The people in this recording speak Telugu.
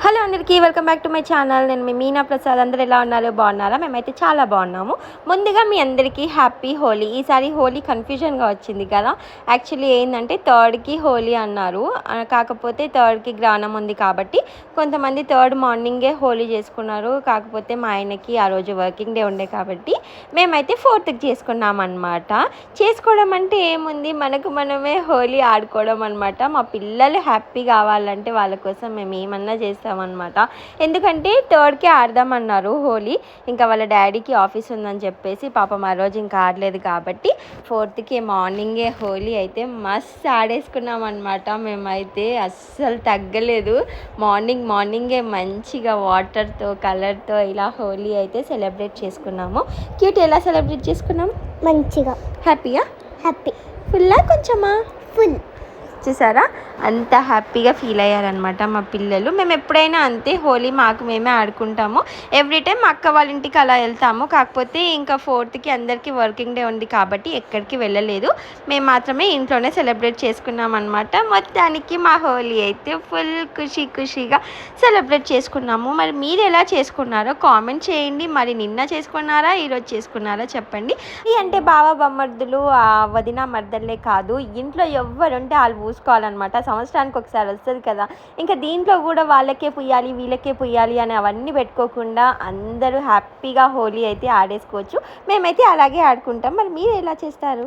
హలో అందరికీ welcome back to my channel. నేను మీ మీనా ప్రసాద్. అందరూ ఎలా ఉన్నారు? బాగున్నారా? మేమైతే చాలా బాగున్నాము. ముందుగా మీ అందరికీ హ్యాపీ హోలీ. ఈసారి హోలీ కన్ఫ్యూజన్గా వచ్చింది కదా. యాక్చువల్లీ ఏంటంటే థర్డ్కి హోలీ అన్నారు, కాకపోతే థర్డ్కి గ్రహణం ఉంది కాబట్టి కొంతమంది థర్డ్ మార్నింగే హోలీ చేసుకున్నారు. కాకపోతే మా ఆయనకి ఆ రోజు వర్కింగ్ డే ఉండే కాబట్టి మేమైతే ఫోర్త్కి చేసుకున్నాం అనమాట. చేసుకోవడం అంటే ఏముంది, మనకు మనమే హోలీ ఆడుకోవడం అనమాట. మా పిల్లలు హ్యాపీ కావాలంటే వాళ్ళ కోసం మేము ఏమన్నా చేస్తామన్నమాట. ఎందుకంటే థర్డ్కే ఆడదామన్నారు హోలీ. ఇంకా వాళ్ళ డాడీకి ఆఫీస్ ఉందని చెప్పేసి పాపం ఆ రోజు ఇంకా ఆడలేదు కాబట్టి ఫోర్త్కి మార్నింగే హోలీ అయితే మస్తు ఆడేసుకున్నాం అనమాట. మేమైతే అస్సలు తగ్గలేదు. మార్నింగే మంచిగా వాటర్తో కలర్తో ఇలా హోలీ అయితే సెలబ్రేట్ చేసుకున్నాము. క్యూట్ ఎలా సెలబ్రేట్ చేసుకున్నాం? మంచిగా. హ్యాపీయా? హ్యాపీ. ఫుల్లా కొంచెమా? ఫుల్. చూసారా, అంత హ్యాపీగా ఫీల్ అయ్యారనమాట మా పిల్లలు. మేము ఎప్పుడైనా అంతే, హోలీ మాకు మేమే ఆడుకుంటాము. ఎవ్రీ టైం మా అక్క వాళ్ళ ఇంటికి అలా వెళ్తాము. కాకపోతే ఇంకా ఫోర్త్కి అందరికీ వర్కింగ్ డే ఉంది కాబట్టి ఎక్కడికి వెళ్ళలేదు. మేము మాత్రమే ఇంట్లోనే సెలబ్రేట్ చేసుకున్నాం అనమాట. మొత్తానికి మా హోలీ అయితే ఫుల్ ఖుషీగా సెలబ్రేట్ చేసుకున్నాము. మరి మీరు ఎలా చేసుకున్నారో కామెంట్ చేయండి. మరి నిన్న చేసుకున్నారా, ఈరోజు చేసుకున్నారా చెప్పండి. అంటే బావ బొమ్మర్దులు, వదిన మర్దల్లే కాదు, ఇంట్లో ఎవరుంటే వాళ్ళు పూసుకోవాలన్నమాట. సంవత్సరానికి ఒకసారి వస్తుంది కదా, ఇంకా దీంట్లో కూడా వాళ్ళకే పుయ్యాలి వీళ్ళకే పుయ్యాలి అని అవన్నీ పెట్టుకోకుండా అందరూ హ్యాపీగా హోలీ అయితే ఆడేసుకోవచ్చు. మేమైతే అలాగే ఆడుకుంటాం. మరి మీరు ఎలా చేస్తారు?